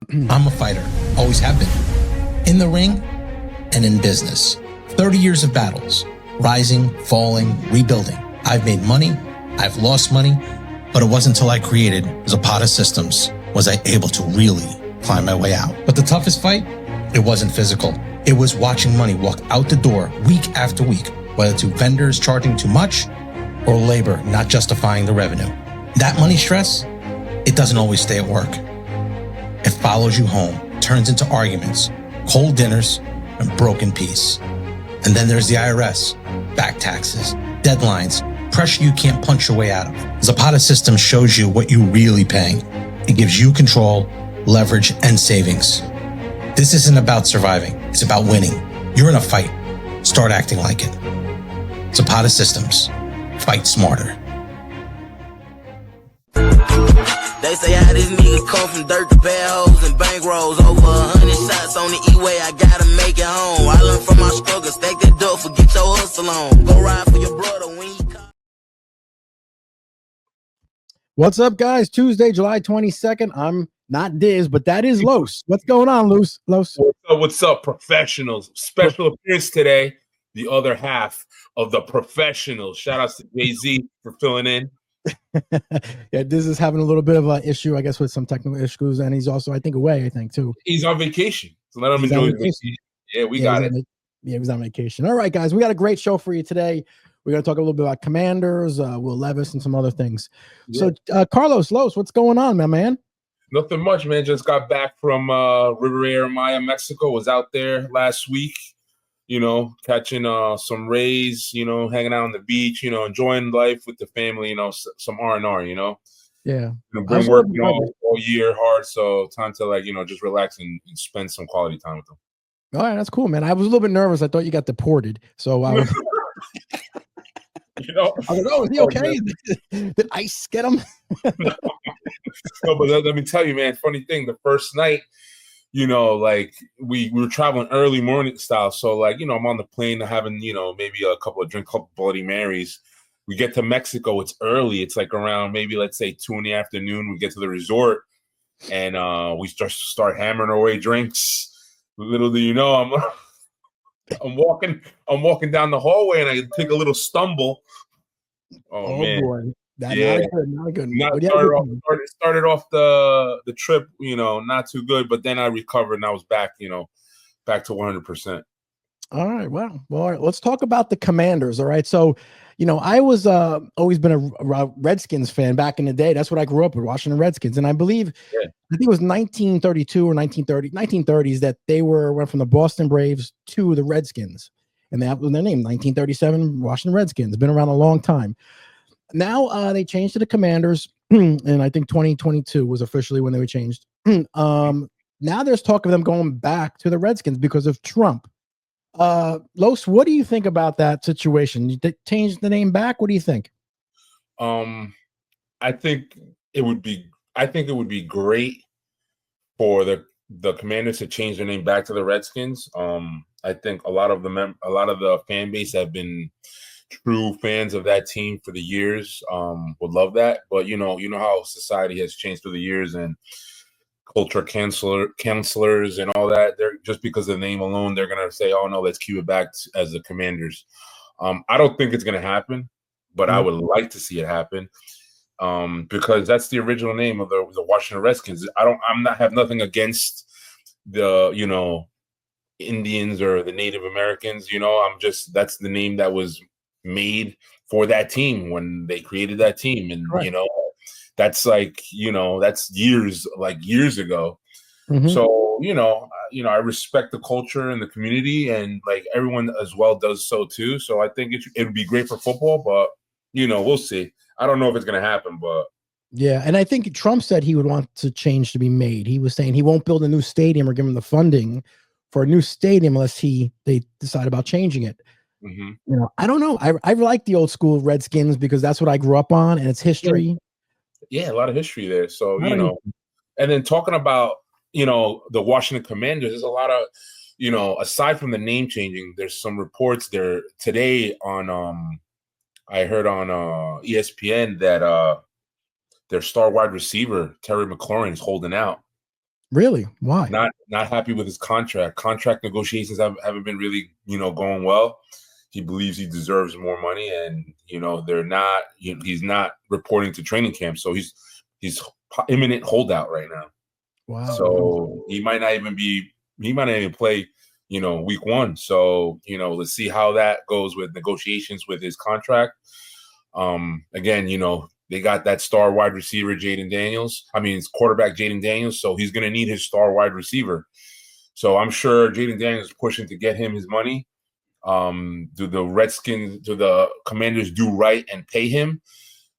I'm a fighter, always have been. In the ring and in business. 30 years of battles, rising, falling, rebuilding. I've made money, I've lost money, but it wasn't until I created Zapata Systems was I able to really climb my way out. But the toughest fight, it wasn't physical. It was watching money walk out the door week after week, whether to vendors charging too much or labor not justifying the revenue. That money stress, it doesn't always stay at work. It follows you home, turns into arguments, cold dinners, and broken peace. And then there's the IRS, back taxes, deadlines, pressure you can't punch your way out of. Zapata Systems shows you what you're really paying. It gives you control, leverage, and savings. This isn't about surviving. It's about winning. You're in a fight. Start acting like it. Zapata Systems. Fight smarter. They say how this nigga come from dirt to bad hoes and bankrolls. Over 100 shots on the E-way, I gotta make it home. I learned from my struggle, stack that dough, forget your hustle on. Go ride for your brother when he come. What's up, guys? Tuesday, July 22nd. I'm not Dizz, but that is Los. What's going on, Los? What's up, professionals? Special appearance today, the other half of the professionals. Shout outs to Jay-Z for filling in. Yeah, Dizz is having a little bit of an issue, I guess, with some technical issues, and he's also, I think, away, too. He's on vacation, so let him enjoy his vacation. Yeah, we got it. Yeah, he's on vacation. All right, guys, we got a great show for you today. We're going to talk a little bit about Commanders, Will Levis, and some other things. Yeah. So, Carlos, Los, what's going on, my man? Nothing much, man. Just got back from Riviera Maya, Mexico. Was out there last week, catching some rays, hanging out on the beach, enjoying life with the family, some R&R, Yeah. Been working all year hard, so time to just relax and spend some quality time with them. All right, that's cool, man. I was a little bit nervous. I thought you got deported, so I was. I was like, oh, is he okay? Did ICE get him? No, but let me tell you, man, funny thing, the first night, we were traveling early morning style. So I'm on the plane having, maybe a couple Bloody Marys. We get to Mexico, it's early. It's like around maybe, let's say 2 p.m. We get to the resort and we start hammering our way drinks. Little do you know, I'm walking down the hallway and I take a little stumble. Oh man. Boy. Not good. Started off the trip, not too good, but then I recovered and I was back, back to 100%. All right. Well, all right. Let's talk about the Commanders. All right. So, I was always been a Redskins fan back in the day. That's what I grew up with, Washington Redskins. And I believe, I think it was 1932 or 1930s that they went from the Boston Braves to the Redskins. And that was their name, 1937 Washington Redskins. Been around a long time. Now they changed to the Commanders, and I think 2022 was officially when they were changed. Now there's talk of them going back to the Redskins because of Trump. Los, what do you think about that situation? You changed the name back. What do you think? I think it would be great for the Commanders to change their name back to the Redskins. I think a lot of the fan base have been true fans of that team for the years, would love that. But you know how society has changed through the years and culture counselors and all that. They're just because of the name alone, they're gonna say, "Oh no, let's keep it back as the Commanders." I don't think it's gonna happen, but I would like to see it happen because that's the original name of the Washington Redskins. Have nothing against the Indians or the Native Americans. That's the name that was made for that team when they created that team, and right. That's that's years ago. Mm-hmm. So I respect the culture and the community, and everyone as well does so too. So I think it would be great for football, but we'll see. I don't know if it's going to happen, but yeah. And I think Trump said he would want to change to be made. He was saying he won't build a new stadium or give him the funding for a new stadium unless they decide about changing it. Mm-hmm. I don't know. I like the old school Redskins because that's what I grew up on, and it's history. Yeah, a lot of history there. So and then talking about the Washington Commanders, there's a lot of aside from the name changing, there's some reports there today on I heard on ESPN that their star wide receiver Terry McLaurin is holding out. Really? Why? Not happy with his contract. Contract negotiations haven't been really, going well. He believes he deserves more money, and they're not. He's not reporting to training camp, so he's imminent holdout right now. Wow. So he might not even play, week 1. So let's see how that goes with negotiations with his contract. Again, they got that star wide receiver, it's quarterback Jaden Daniels. So he's going to need his star wide receiver. So I'm sure Jaden Daniels is pushing to get him his money. Do the Commanders do right and pay him?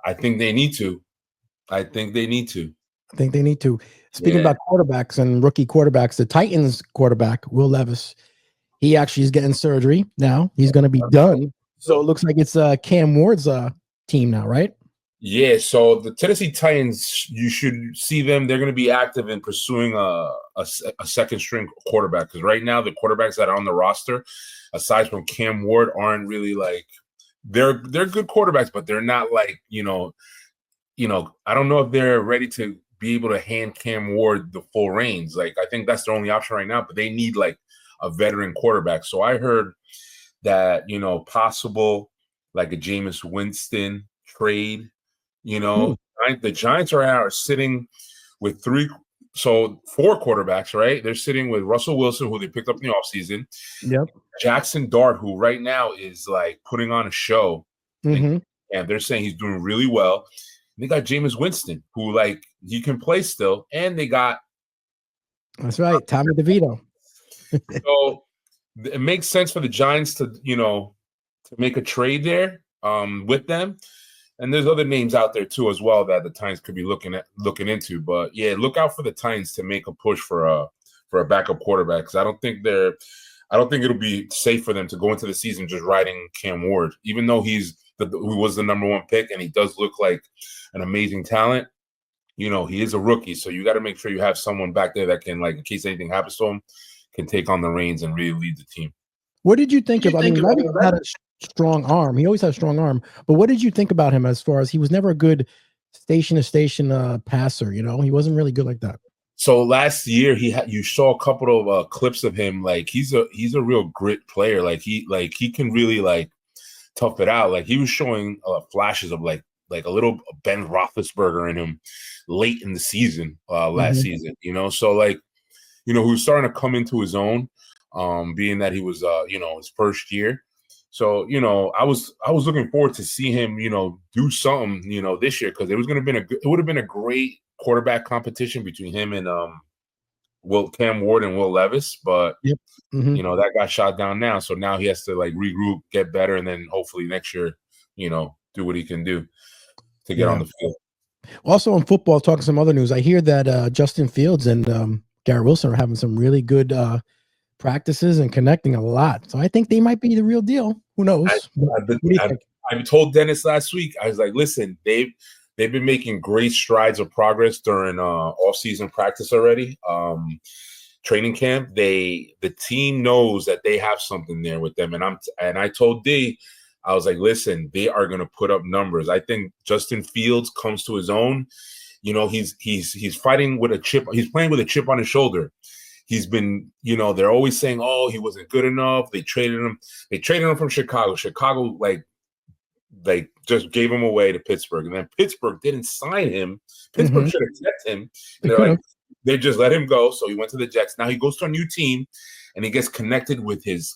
I think they need to. Speaking about quarterbacks and rookie quarterbacks, the Titans quarterback, Will Levis, he actually is getting surgery now. He's going to be done. So it looks like it's Cam Ward's team now, right? Yeah, so the Tennessee Titans, you should see them. They're going to be active in pursuing a second string quarterback, because right now the quarterbacks that are on the roster, aside from Cam Ward, aren't really like they're good quarterbacks, but they're not like I don't know if they're ready to be able to hand Cam Ward the full reins. Like, I think that's their only option right now, but they need like a veteran quarterback. So I heard that possible like a Jameis Winston trade. The Giants are sitting with 4 quarterbacks, right? They're sitting with Russell Wilson, who they picked up in the offseason. Yep. Jackson Dart, who right now is like putting on a show. Mm-hmm. And they're saying he's doing really well. And they got Jameis Winston, who like he can play still. And they got that's right, Tommy DeVito. So it makes sense for the Giants to make a trade there with them. And there's other names out there too as well that the Titans could be looking into. But yeah, look out for the Titans to make a push for a backup quarterback, because I don't think it'll be safe for them to go into the season just riding Cam Ward, even though who was the number 1 pick and he does look like an amazing talent. He is a rookie, so you got to make sure you have someone back there that can, like, in case anything happens to him, can take on the reins and really lead the team. What did you think of? I mean, Levis had a strong arm. He always had a strong arm. But what did you think about him as far as he was never a good station-to-station passer? He wasn't really good like that. So last year you saw a couple of clips of him. Like, he's a real grit player. Like he can really like tough it out. Like, he was showing flashes of like a little Ben Roethlisberger in him late in the season last season. So like he was starting to come into his own. Being that he was, his first year. So, I was looking forward to see him, do something, this year, because it would have been a great quarterback competition between him and Cam Ward and Will Levis. But, that got shot down now. So now he has to like regroup, get better, and then hopefully next year, do what he can do to get on the field. Also in football, talking some other news, I hear that Justin Fields and Garrett Wilson are having some really good practices and connecting a lot. So I think they might be the real deal. Who knows? I told Dennis last week, I was like, listen, they've been making great strides of progress during off-season practice already. Training camp, the team knows that they have something there with them. And I told D, I was like, listen, they are going to put up numbers. I think Justin Fields comes to his own. He's fighting with a chip. He's playing with a chip on his shoulder. He's been, they're always saying, oh, he wasn't good enough. They traded him from Chicago. Chicago, like just gave him away to Pittsburgh. And then Pittsburgh didn't sign him. Pittsburgh should have kept him. And they just let him go. So he went to the Jets. Now he goes to a new team and he gets connected with his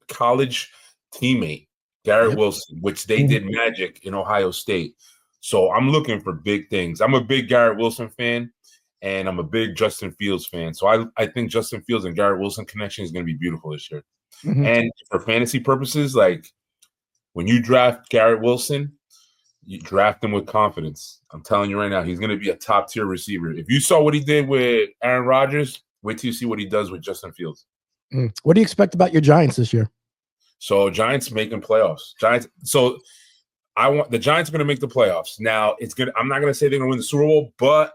college teammate, Garrett Wilson, which they did magic in Ohio State. So I'm looking for big things. I'm a big Garrett Wilson fan. And I'm a big Justin Fields fan. So I think Justin Fields and Garrett Wilson connection is going to be beautiful this year. And for fantasy purposes, like when you draft Garrett Wilson, you draft him with confidence. I'm telling you right now, he's going to be a top-tier receiver. If you saw what he did with Aaron Rodgers, wait till you see what he does with Justin Fields. What do you expect about your Giants this year? So Giants making playoffs. So I want the Giants are going to make the playoffs. Now I'm not going to say they're going to win the Super Bowl, but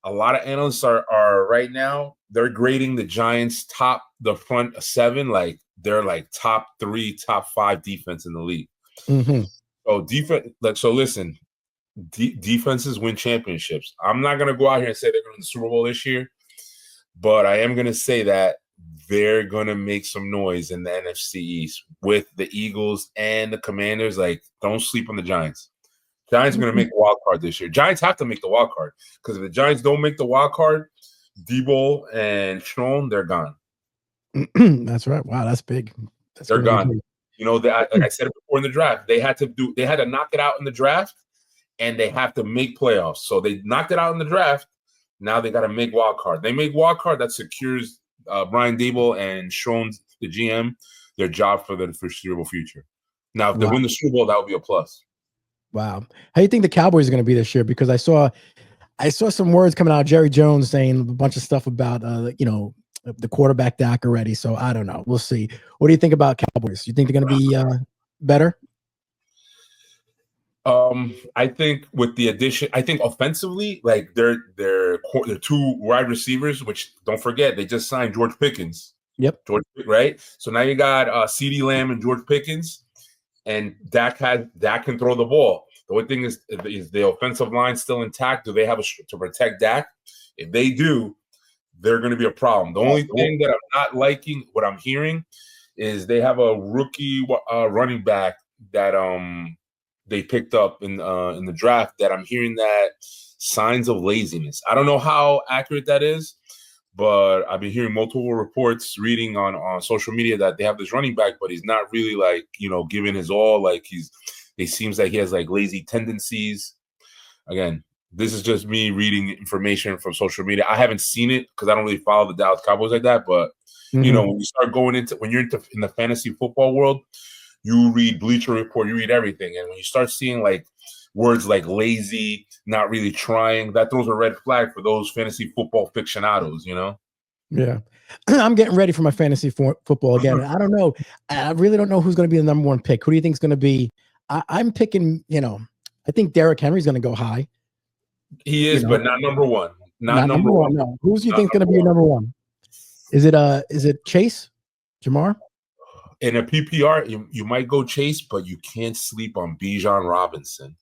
a lot of analysts are right now, they're grading the Giants the front 7, like they're like top 3, top 5 defense in the league. So defense, listen, defenses win championships. I'm not gonna go out here and say they're going to win the Super Bowl this year, but I am gonna say that they're gonna make some noise in the NFC East with the Eagles and the Commanders. Like, don't sleep on the Giants. Giants are gonna make the wild card this year. Giants have to make the wild card because if the Giants don't make the wild card, Debo and Sean, they're gone. That's right. Wow, that's big. They're gone. Big. You know, like I said it before in the draft, they had to knock it out in the draft, and they have to make playoffs. So they knocked it out in the draft. Now they got to make wild card. They make wild card, that secures Brian Dable and Sean, the GM, their job for the foreseeable future. Now, if they win the Super Bowl, that would be a plus. Wow. How do you think the Cowboys are going to be this year? Because I saw some words coming out of Jerry Jones saying a bunch of stuff about the quarterback Dak already. So I don't know. We'll see. What do you think about Cowboys? You think they're going to be better? I think with the addition, I think offensively, like they're two wide receivers, which don't forget they just signed George Pickens. Yep. Right. So now you got CeeDee Lamb and George Pickens, and Dak can throw the ball. The only thing is the offensive line still intact? Do they have to protect Dak? If they do, they're going to be a problem. The only thing that I'm not liking, what I'm hearing, is they have a rookie running back that they picked up in the draft that I'm hearing that signs of laziness. I don't know how accurate that is, but I've been hearing multiple reports, reading on social media that they have this running back, but he's not really giving his all. Like it seems like he has like lazy tendencies. Again, this is just me reading information from social media. I haven't seen it because I don't really follow the Dallas Cowboys like that. But when you start when you're in the fantasy football world, you read Bleacher Report, you read everything, and when you start seeing like words like lazy, not really trying, that throws a red flag for those fantasy football aficionados. Yeah, I'm getting ready for my fantasy football again. I don't know. I really don't know who's going to be the number one pick. Who do you think is going to be? I'm picking. I think Derrick Henry's going to go high. He is, but not number one. Not number one. No. Who do you think is going to be your number one? Is it Chase? Jamar? In a PPR, you might go Chase, but you can't sleep on Bijan Robinson.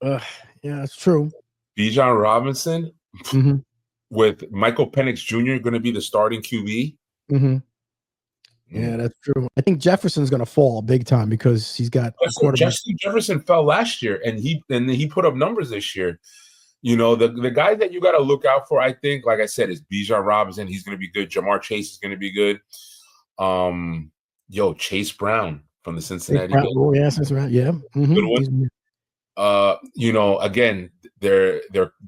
Yeah, that's true. Bijan Robinson with Michael Penix Jr. going to be the starting QB. Yeah, that's true. I think Jefferson's going to fall big time because he's got a quarterback. Jefferson fell last year, and he put up numbers this year. The guy that you got to look out for, I think, like I said, is Bijan Robinson. He's going to be good. Jamar Chase is going to be good. Chase Brown from the Cincinnati. Oh, yes, that's right. Yeah. Good one. Again, they're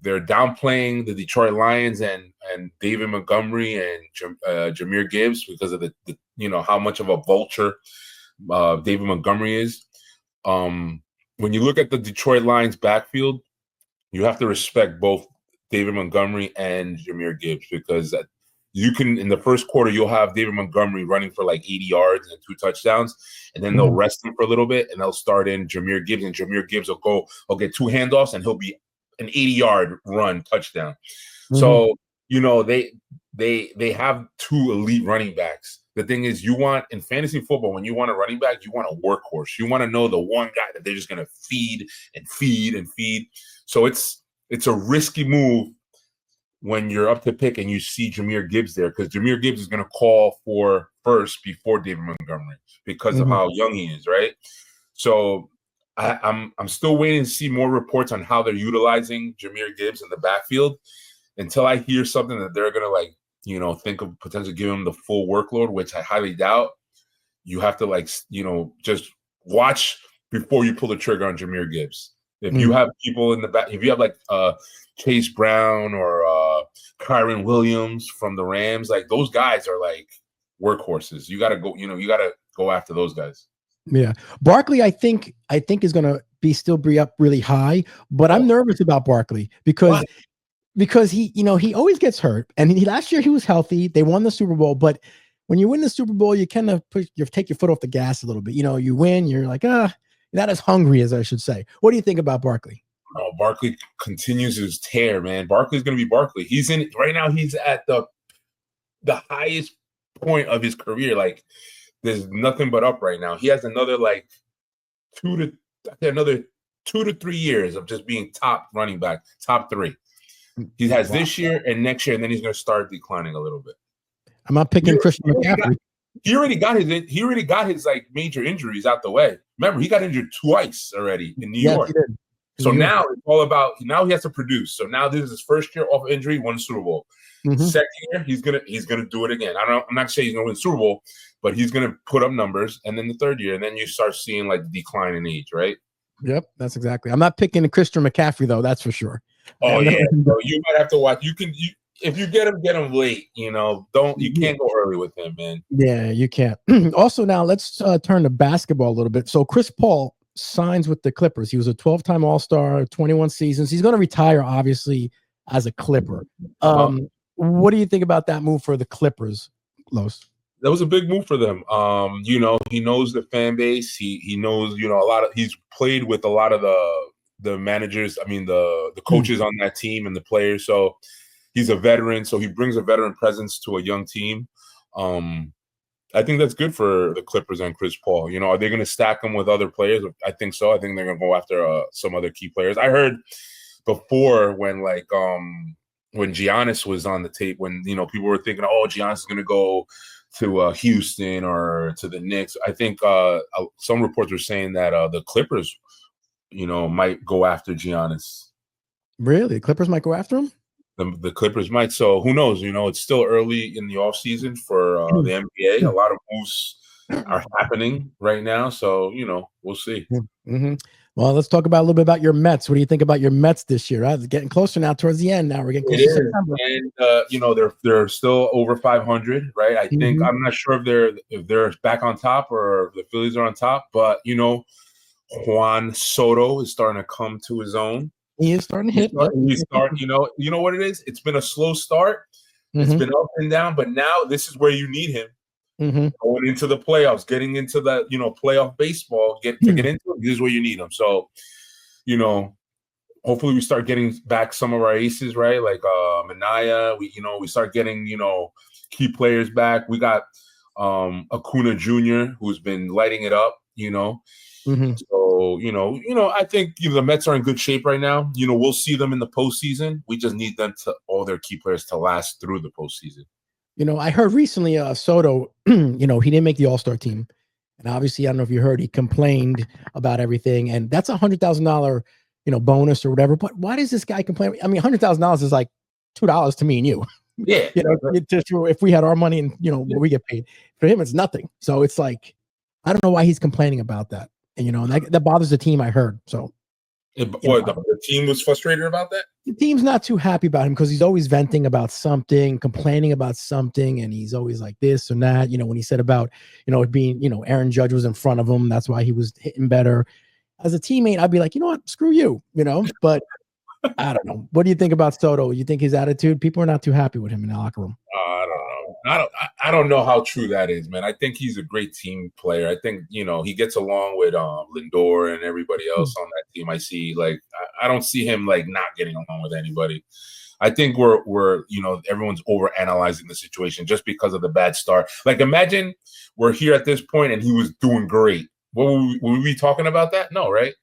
downplaying the Detroit Lions and David Montgomery and Jahmyr Gibbs because of the how much of a vulture David Montgomery is. When you look at the Detroit Lions backfield, you have to respect both David Montgomery and Jahmyr Gibbs because you can, in the first quarter, you'll have David Montgomery running for like 80 yards and 2 touchdowns, and then they'll rest him for a little bit, and they'll start in Jahmyr Gibbs, and Jahmyr Gibbs will get 2 handoffs, and he'll be an 80-yard run touchdown. So, they have 2 elite running backs. The thing is, you want, in fantasy football, when you want a running back, you want a workhorse. You want to know the one guy that they're just going to feed and feed and feed. So it's a risky move when you're up to pick and you see Jahmyr Gibbs there, because Jahmyr Gibbs is going to call for first before David Montgomery because of how young he is, right? So I'm still waiting to see more reports on how they're utilizing Jahmyr Gibbs in the backfield until I hear something that they're going to think of potentially giving him the full workload, which I highly doubt. You have to just watch before you pull the trigger on Jahmyr Gibbs. If you have people in the back, if you have Chase Brown or Kyron Williams from the Rams, like those guys are like workhorses. You got to go, you got to go after those guys. Yeah. Barkley, I think is going to still be up really high, but I'm nervous about Barkley because he always gets hurt. And last year he was healthy. They won the Super Bowl, but when you win the Super Bowl, you kind of take your foot off the gas a little bit. You win, you're like, not as hungry as I should say. What do you think about Barkley? Oh, Barkley continues his tear, man. Barkley's going to be Barkley. He's right now. He's at the highest point of his career. Like, there's nothing but up right now. He has another 2 to 3 years of just being top running back, top 3. He has this year and next year, and then he's going to start declining a little bit. I'm not picking Christian McCaffrey. He already got his like major injuries out the way. Remember, he got injured twice already in New York. He did. So now it's all about now he has to produce. So now this is his first year off injury, won the Super Bowl. Second year, he's gonna do it again. I'm not saying he's gonna win the Super Bowl, but he's gonna put up numbers. And then the third year, and then you start seeing like the decline in age, right? Yep, that's exactly. I'm not picking Christian McCaffrey though. That's for sure. Oh yeah, so you might have to watch. If you get him late. You can't go early with him, man. Yeah, you can't. Also, now let's turn to basketball a little bit. So Chris Paul signs with the Clippers. He was a 12-time All-Star, 21 seasons. He's going to retire, obviously, as a Clipper. What do you think about that move for the Clippers, Los? That was a big move for them. He knows the fan base. He knows, a lot of. He's played with a lot of the managers. I mean, the coaches on that team and the players. So he's a veteran. So he brings a veteran presence to a young team. I think that's good for the Clippers and Chris Paul. Are they going to stack him with other players? I think so. I think they're going to go after some other key players. I heard before when Giannis was on the tape, when people were thinking, oh, Giannis is going to go to Houston or to the Knicks. I think some reports were saying that the Clippers, might go after Giannis. Really, the Clippers might go after him? The Clippers might. So who knows? It's still early in the offseason for the NBA. A lot of moves are happening right now. So, we'll see. Mm-hmm. Well, let's talk about a little bit about your Mets. What do you think about your Mets this year? It's getting closer now towards the end. Now we're getting closer to September. And, they're still over 500, right? I think I'm not sure if they're back on top or if the Phillies are on top. But, Juan Soto is starting to come to his own. He is starting to hit. He's starting, you know what it is? It's been a slow start. It's been up and down, but now this is where you need him. Going into the playoffs, getting into the playoff baseball, get into it. This is where you need him. So, hopefully we start getting back some of our aces, right? Like Minaya. We start getting key players back. We got Acuna Jr., who's been lighting it up. So, I think the Mets are in good shape right now. We'll see them in the postseason. We just need them all their key players to last through the postseason. I heard recently Soto, he didn't make the All-Star team. And obviously, I don't know if you heard, he complained about everything. And that's $100,000, bonus or whatever. But why does this guy complain? I mean, $100,000 is like $2 to me and you. Yeah. If we had our money and, what we get paid. For him, it's nothing. So it's like, I don't know why he's complaining about that. And, that bothers the team, I heard. So. The team was frustrated about that? The team's not too happy about him because he's always venting about something, complaining about something, and he's always like this and that. When he said about, it being, Aaron Judge was in front of him, that's why he was hitting better. As a teammate, I'd be like, you know what, screw you, but I don't know. What do you think about Soto? You think his attitude, people are not too happy with him in the locker room? I don't know. I don't know how true that is, man. I think he's a great team player. I think, he gets along with Lindor and everybody else on that team. I see, I don't see him not getting along with anybody. I think we're everyone's over analyzing the situation just because of the bad start. Imagine we're here at this point and he was doing great. Would we be talking about that? No, right?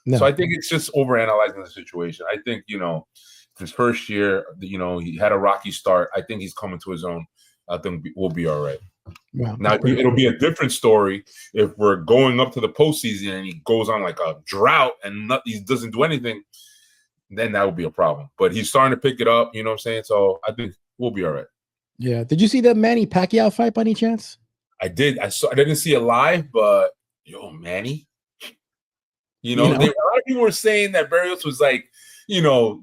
No. So I think it's just over analyzing the situation. I think, his first year, he had a rocky start. I think he's coming to his own. I think we'll be all right. Wow. Now, it'll be a different story if we're going up to the postseason and he goes on like a drought and he doesn't do anything. Then that would be a problem. But he's starting to pick it up. You know what I'm saying? So I think we'll be all right. Yeah. Did you see that Manny Pacquiao fight by any chance? I did. I didn't see it live, but Manny. A lot of people were saying that Barrios was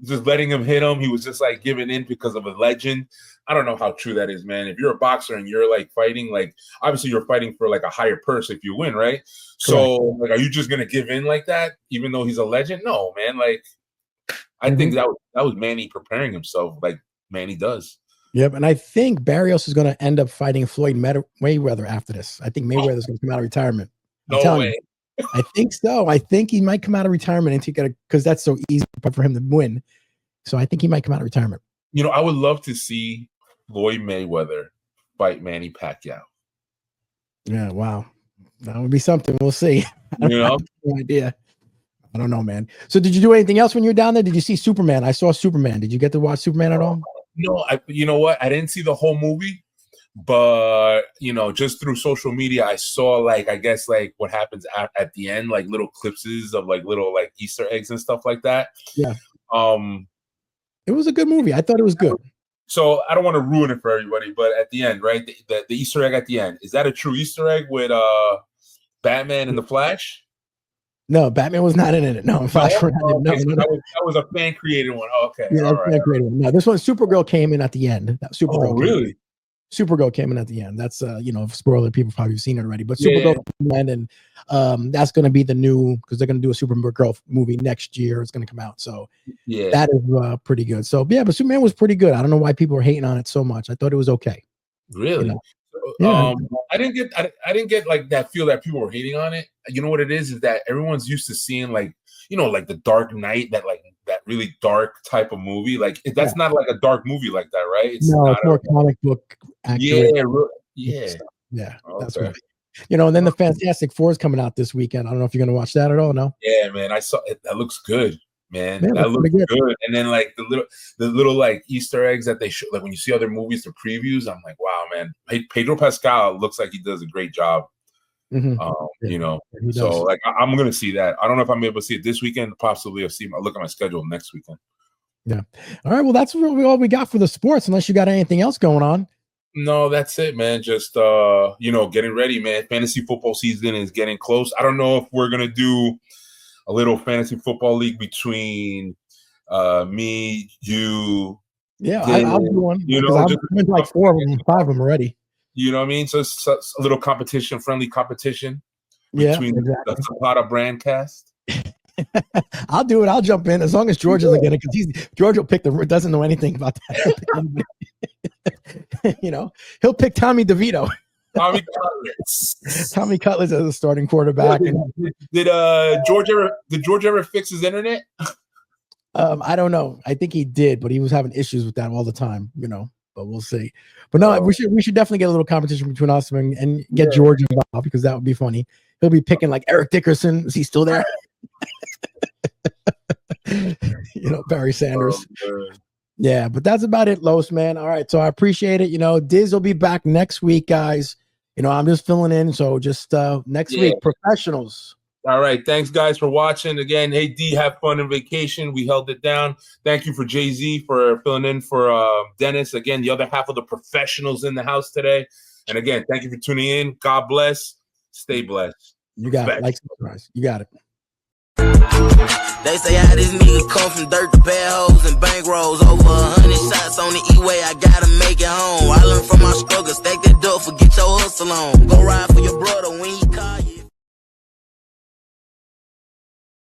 just letting him hit him. He was just giving in because of a legend. I don't know how true that is, man. If you're a boxer and you're fighting, obviously you're fighting for a higher purse if you win, right? So are you just gonna give in like that, even though he's a legend? No, man. I think that was Manny preparing himself, like Manny does. Yep, and I think Barrios is going to end up fighting Floyd Mayweather after this. I think Mayweather's going to come out of retirement. No way. I think so. I think he might come out of retirement and because that's so easy for him to win. So I think he might come out of retirement. I would love to see Floyd Mayweather fight Manny Pacquiao. Yeah, wow. That would be something. We'll see. I have no idea. I don't know, man. So did you do anything else when you were down there? Did you see Superman? I saw Superman. Did you get to watch Superman at all? No, you know what? I didn't see the whole movie, but you know, just through social media, I saw like, I guess like what happens at the end, like little clipses of like little like Easter eggs and stuff like that. Yeah. It was a good movie. I thought it was good. So I don't want to ruin it for everybody, but at the end, right? The Easter egg at the end, is that a true Easter egg with Batman and the Flash? No, Batman was not in it. No, Flash. Okay, so that was a fan created one. Oh, okay. Yeah, that's fan created one. No, this one, Supergirl came in at the end. Supergirl. Oh, really? Supergirl came in at the end. That's spoiler, people probably have seen it already. But Supergirl came in, and that's going to be the new, because they're going to do a Supergirl movie next year. It's going to come out, so that is pretty good. So yeah, but Superman was pretty good. I don't know why people are hating on it so much. I thought it was okay. Really? I didn't get like that feel that people were hating on it. You know what it is that everyone's used to seeing like, like the Dark Knight, that really dark type of movie. Like that's not like a dark movie like that, right? It's more comic book accurate. Yeah. That's right. And then the Fantastic Four is coming out this weekend. I don't know if you're going to watch that at all. No. Yeah, man. I saw it. That looks good. Man, that looks good. And then like the little like Easter eggs that they show, like when you see other movies, the previews, I'm like, wow, man, Pedro Pascal looks like he does a great job. Mm-hmm. So like I'm gonna see that. I don't know if I'm able to see it this weekend. Possibly I'll look at my schedule next weekend. Yeah. All right. Well, that's really all we got for the sports. Unless you got anything else going on. No, that's it, man. Just getting ready, man. Fantasy football season is getting close. I don't know if we're gonna do a little fantasy football league between me, you. Yeah, I'll do one. I'm like 4 of them, 5 of them already. You know what I mean? So it's a little competition, friendly competition between the Zapata Brand cast. I'll do it. I'll jump in as long as George isn't getting it, because George will pick doesn't know anything about that. He'll pick Tommy DeVito. Tommy Cutlets. Tommy Cutlets as a starting quarterback. Did George ever fix his internet? I don't know. I think he did, but he was having issues with that all the time, but we'll see. But no, we should definitely get a little competition between us and get George involved, because that would be funny. He'll be picking like Eric Dickerson. Is he still there? Barry Sanders. Yeah, but that's about it, Los, man. All right, so I appreciate it. Diz will be back next week, guys. I'm just filling in, so just next week, professionals. All right, thanks, guys, for watching. Again, hey, D, have fun on vacation. We held it down. Thank you for Jay-Z for filling in for Dennis. Again, the other half of the professionals in the house today. And again, thank you for tuning in. God bless. Stay blessed. You got it. Like, surprise. You got it. They say how this nigga come from dirt to bad hoes and bankrolls. Over 100 shots on the E-way, I gotta make it home. I learned from my struggle, stack that dough, forget your hustle on. Go ride for your brother.